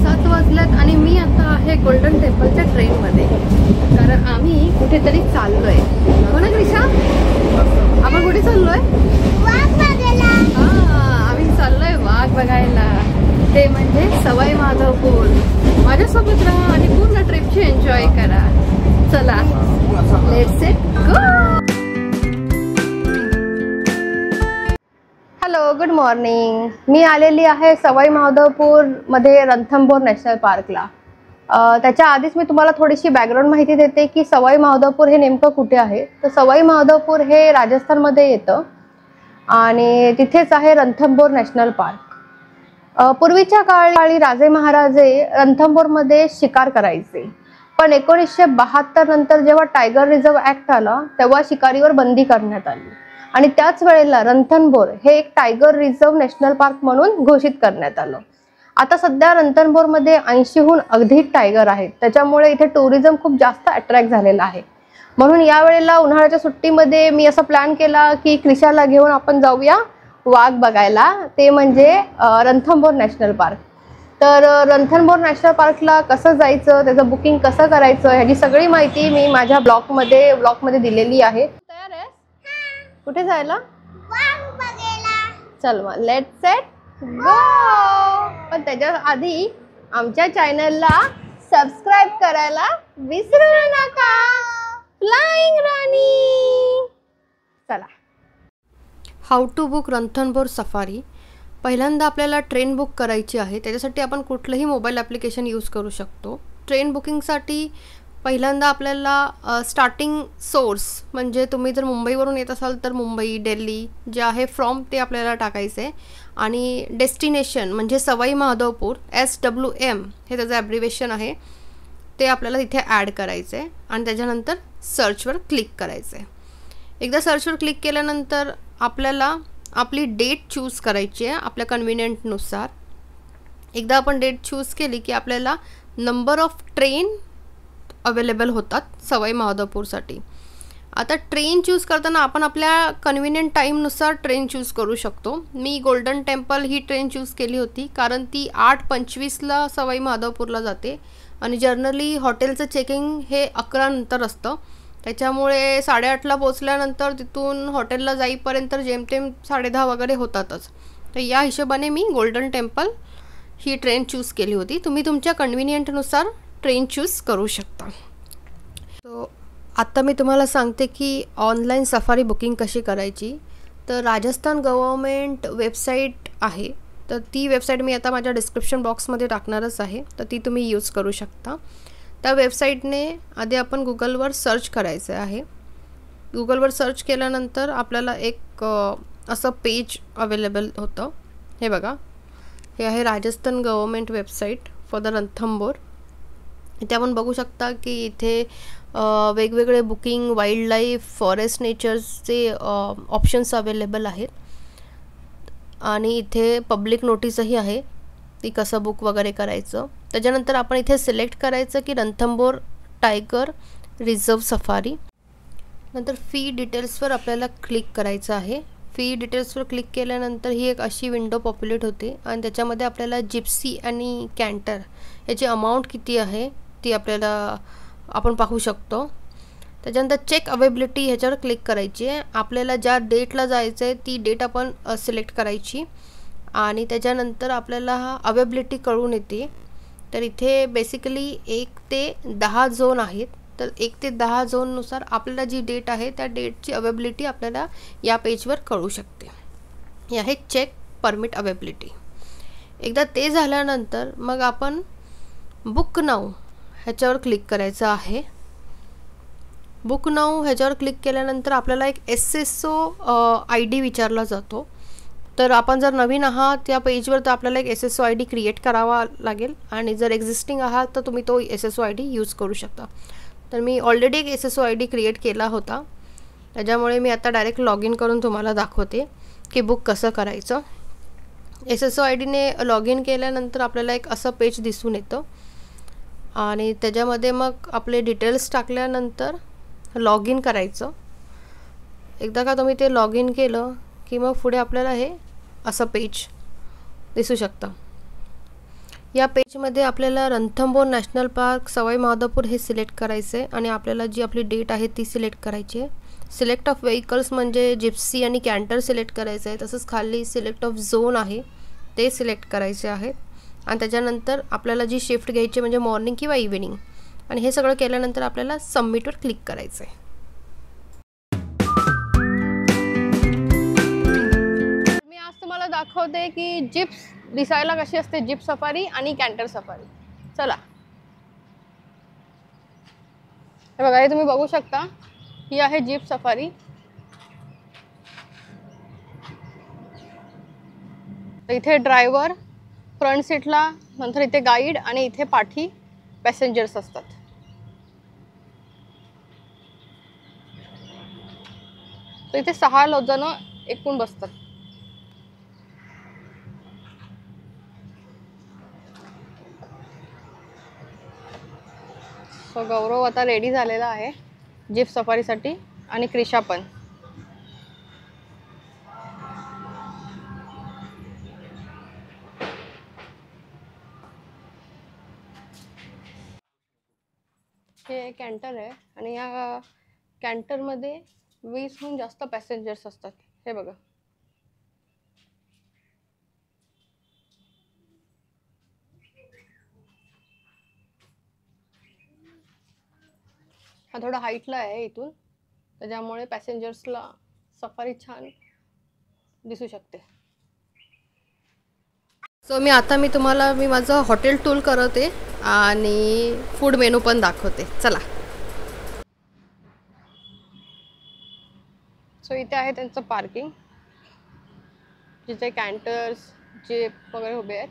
7 वाजल्यात आणि मी आता आहे गोल्डन टेम्पलच्या ट्रेनमध्ये, कारण आम्ही कुठेतरी चाललोय. हो ना क्रिशा? आपण कुठे चाललोय? वाघ बघायला. आम्ही चाललोय वाघ बघायला, ते म्हणजे सवाई माधवपूर. माझ्यासोबत राहा आणि पूर्ण ट्रिपची एन्जॉय करा. चला, let's go. Hello, good morning. मी आलेली आहे सवाई माधवपूर मध्ये रणथंभोर नॅशनल पार्कला. त्याच्या आधीच मी तुम्हाला थोडीशी बॅकग्राऊंड माहिती देते की सवाई माधवपूर हे नेमकं कुठे आहे. तर सवाई माधवपूर हे राजस्थानमध्ये येतं आणि तिथेच आहे रणथंभोर नॅशनल पार्क. पूर्वीच्या काळी राजे महाराजे रणथंभोरमध्ये शिकार करायचे, पण 1972 नंतर जेव्हा टायगर रिझर्व्ह ऍक्ट आला तेव्हा शिकारीवर बंदी करण्यात आली आणि त्याच वेळेला रणथंभोर हे एक टायगर रिझर्व्ह नॅशनल पार्क म्हणून घोषित करण्यात आलं. आता सध्या रणथंभोरमध्ये 80हून अधिक टायगर आहेत, त्याच्यामुळे इथे टुरिझम खूप जास्त अट्रॅक्ट झालेला आहे. म्हणून यावेळेला उन्हाळ्याच्या सुट्टीमध्ये मी असा प्लॅन केला की क्रिशाला घेऊन आपण जाऊया वाघ बघायला, ते म्हणजे रणथंभोर नॅशनल पार्क. तर रणथंभोर नॅशनल पार्कला कसं जायचं, त्याचं बुकिंग कसं करायचं, ह्याची सगळी माहिती मी माझ्या ब्लॉगमध्ये दिलेली आहे. तयार आहे? कुठे जायला? वाघ बघायला. चल मग, लेट्स सेट गो. पण त्याच्या आधी आमच्या चॅनलला सबस्क्राइब करायला विसरू नका. फ्लाइंग राणी. चला. How to book Ranthambore safari. पहिल्यांदा आपल्याला ट्रेन बुक करायची आहे. त्याच्यासाठी आपण कुठलंही मोबाईल ॲप्लिकेशन यूज करू शकतो. ट्रेन बुकिंगसाठी पहिल्यांदा आपल्याला स्टार्टिंग सोर्स म्हणजे तुम्ही जर मुंबईवरून येत असाल तर मुंबई, दिल्ली जे आहे फ्रॉम ते आपल्याला टाकायचं आहे आणि डेस्टिनेशन म्हणजे सवाई माधवपूर SWM हे त्याचं ॲब्रिवेशन आहे, ते आपल्याला तिथे ॲड करायचं आहे आणि त्याच्यानंतर सर्चवर क्लिक करायचं आहे. एकदा सर्चवर क्लिक केल्यानंतर आपल्याला आपली डेट चूज करायची आहे आपल्या कन्व्हिनियंटनुसार. एकदा आपण डेट चूज केली की आपल्याला नंबर ऑफ ट्रेन अवेलेबल होतात सवाई माधवपूरसाठी. आता ट्रेन चूज करताना आपण आपल्या कन्व्हिनियंट टाईमनुसार ट्रेन चूज करू शकतो. मी गोल्डन टेम्पल ही ट्रेन चूज केली होती कारण ती 8:25ला सवाई माधवपूरला जाते आणि जनरली हॉटेलचं चेकिंग हे 11 नंतर असतं, त्याच्यामुळे 8:30ला पोचल्यानंतर तिथून हॉटेलला जाईपर्यंत जेमतेम 10:30 वगैरे होतातच. तर या हिशोबाने मी गोल्डन टेम्पल ही ट्रेन चूज केली होती. तुम्ही तुमच्या कन्व्हिनियंटनुसार ट्रेन चूज करू शकता. सो आत्ता मी तुम्हाला सांगते की ऑनलाईन सफारी बुकिंग कशी करायची. तर राजस्थान गव्हर्मेंट वेबसाईट आहे, तर ती वेबसाईट मी आता माझ्या डिस्क्रिप्शन बॉक्समध्ये टाकणारच आहे, तर ती तुम्ही यूज करू शकता. त्या वेबसाईटने आधी आपण गुगलवर सर्च करायचं आहे. गुगलवर सर्च केल्यानंतर आपल्याला एक असं पेज अवेलेबल होतं. हे बघा, हे आहे Rajasthan government website for the Ranthambore. इथे आपण बघू शकता की इथे वेगवेगळे बुकिंग, वाईल्ड लाईफ, फॉरेस्ट नेचरचे ऑप्शन्स अवेलेबल आहेत आणि इथे पब्लिक नोटीसही आहे ती कसं बुक वगैरे करायचं. त्याच्यानंतर आपण इथे सिलेक्ट करायचं की रणथंभोर टायगर रिझर्व्ह सफारी. नंतर फी डिटेल्सवर आपल्याला क्लिक करायचं आहे. फी डिटेल्सवर क्लिक केल्यानंतर ही एक अशी विंडो पॉप्युलेट होते आणि त्याच्यामध्ये आपल्याला जिप्सी आणि कॅन्टर याची अमाऊंट किती आहे ती आपण पाहू शकतो. त्याच्यानंतर चेक अवेबिलिटी ह्याच्यावर क्लिक करायची आहे. आपल्याला ज्या डेटला जायचं आहे ती डेट आपण सिलेक्ट करायची आणि त्याच्यानंतर आपल्याला हा अवेबिलिटी कळून येते. तर इथे बेसिकली 1 ते 10 झोन आहेत. तर 1 ते 10 झोननुसार आपल्याला जी डेट आहे त्या डेटची अवेबिलिटी आपल्याला या पेजवर कळू शकते. हे आहे चेक परमिट अवेबिलिटी. एकदा ते झाल्यानंतर मग आपण बुक नाऊ ह्याच्यावर क्लिक करायचं आहे. बुक नाऊ ह्याच्यावर क्लिक केल्यानंतर आपल्याला एक SSO ID विचारला जातो. तर आपण जर नवीन आहात या पेजवर तर आपल्याला एक SSO ID क्रिएट करावा लागेल आणि जर एक्झिस्टिंग आहात तर तुम्ही तो SSO ID यूज करू शकता. तर मी ऑलरेडी एक SSO ID क्रिएट केला होता, त्याच्यामुळे मी आता डायरेक्ट लॉग इन करून तुम्हाला दाखवते की बुक कसं करायचं. SSO IDने लॉग इन केल्यानंतर आपल्याला एक असं पेज दिसून येतं आणि त्याच्यामध्ये मग आपले डिटेल्स टाकल्यानंतर लॉग इन करायचं. एकदा का तुम्ही ते लॉग इन केलं की मग पुढे आपल्याला हे असं पेज दिसू शकतं. या पेजमध्ये आपल्याला रणथंबोर नॅशनल पार्क सवाई माधोपूर हे सिलेक्ट करायचं आहे आणि आपल्याला जी आपली डेट आहे ती सिलेक्ट करायची आहे. सिलेक्ट ऑफ व्हेकल्स म्हणजे जिप्सी आणि कॅन्टर सिलेक्ट करायचं आहे. तसंच खाली सिलेक्ट ऑफ झोन आहे ते सिलेक्ट करायचे आहे. आणि त्याच्यानंतर आपल्याला जी शिफ्ट घ्यायची म्हणजे मॉर्निंग किंवा इव्हिनिंग, आणि हे सगळं केल्यानंतर आपल्याला सबमिटवर क्लिक करायचं आहे. मी आज तुम्हाला दाखवते की जिप्स दिसायला कशी असते, जिप सफारी आणि कॅन्टर सफारी. चला, हे बघा, हे तुम्ही बघू शकता, ही आहे जिप सफारी. इथे ड्रायव्हर फ्रंट सीटला, नंतर इथे गाईड आणि इथे पाठी पॅसेंजर्स असतात. तर इथे 6 जण एकूण बसतात. सो गौरव आता रेडी झालेला आहे जिप सफारीसाठी आणि क्रिशा पण. हे कॅन्टर आहे आणि या कॅन्टरमध्ये 20हून जास्त पॅसेंजर्स असतात. हे बघा, हा थोडा हाईटला आहे इथून, त्याच्यामुळे पॅसेंजर्सला सफारी छान दिसू शकते. सो मी तुम्हाला माझं हॉटेल टूर करवते आणि फूड मेनू पण दाखवते. चला. सो इथे आहे त्यांचं पार्किंग, जिथे कॅन्टर्स जीप वगैरे उभे आहेत.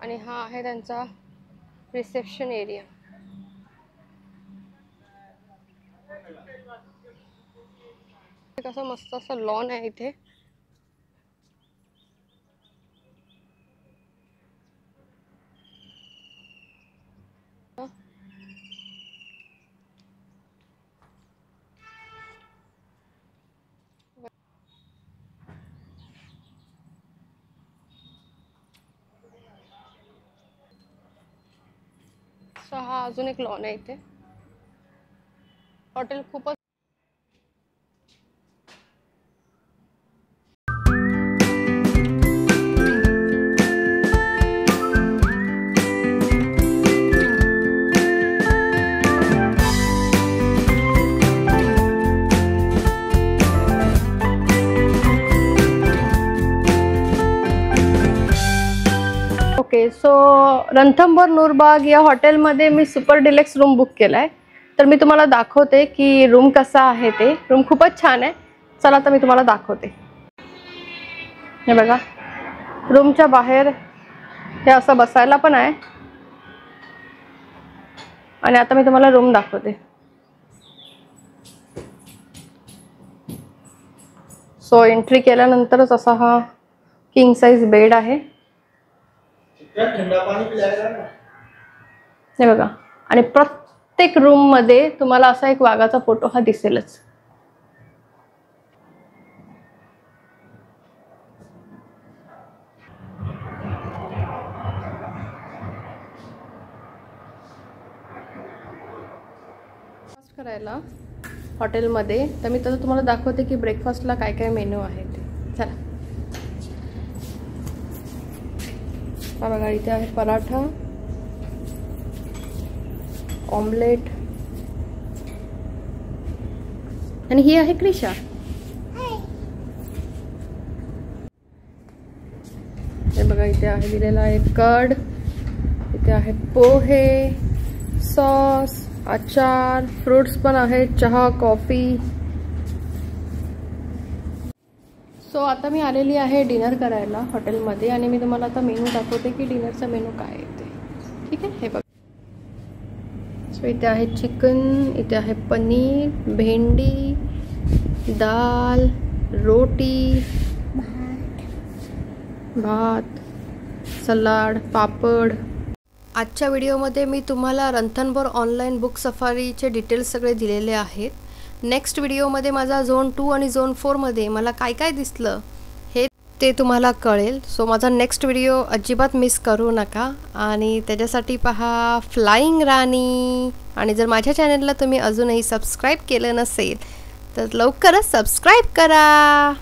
आणि हा आहे त्यांचा रिसेप्शन एरिया. कसं मस्त असं लॉन आहे इथे. सो हा अजून एक लॉन आहे इथे. हॉटेल खूपच ओके. सो रणथंबोर नूरबाग या हॉटेलमध्ये मी सुपर डिलेक्स रूम बुक केला आहे. तर मी तुम्हाला दाखवते की रूम कसा आहे ते. रूम खूपच छान आहे. चला तर मी तुम्हाला दाखवते. हे बघा, रूमच्या बाहेर हे असं बसायला पण आहे. आणि आता मी तुम्हाला रूम दाखवते. सो एंट्री केल्यानंतरच असा हा किंग साइज बेड आहे. हे बघा, आणि प्रत्येक रूम मध्ये तुम्हाला असा एक वाघाचा फोटो हा दिसेलच. करायला हॉटेलमध्ये तर मी तर तुम्हाला दाखवते की ब्रेकफास्टला काय काय मेनू आहे ते. चला. हा बघा, इथे आहे पराठा, ऑमलेट, आणि ही आहे क्रिशा. हे बघा, इथे आहे दिलेला आहे कर्ड, इथे आहे पोहे, सॉस, अचार, फ्रूट्स पण आहेत, चहा, कॉफी. सो आता मी आलेली आहे डिनर करायला हॉटेलमध्ये आणि मी तुम्हाला आता मेनू दाखवते की डिनरचा मेनू काय आहे ते. ठीक आहे, हे बघा. सो इथे आहे चिकन, इथे आहे पनीर, भेंडी, दाल, रोटी, भात, सलाड, पापड. आजच्या व्हिडिओमध्ये मी तुम्हाला रणथंबोर ऑनलाईन बुक सफारीचे डिटेल्स सगळे दिलेले आहेत. नेक्स्ट व्हिडिओमध्ये माझा झोन 2 आणि झोन 4 मध्ये मला काय काय दिसलं हे ते तुम्हाला कळेल. सो माझा नेक्स्ट व्हिडिओ अजिबात मिस करू नका. आणि त्याच्यासाठी पहा फ्लाइंग राणी. आणि जर माझ्या चॅनलला तुम्ही अजूनही सबस्क्राईब केलं नसेल तर लवकरच सबस्क्राईब करा.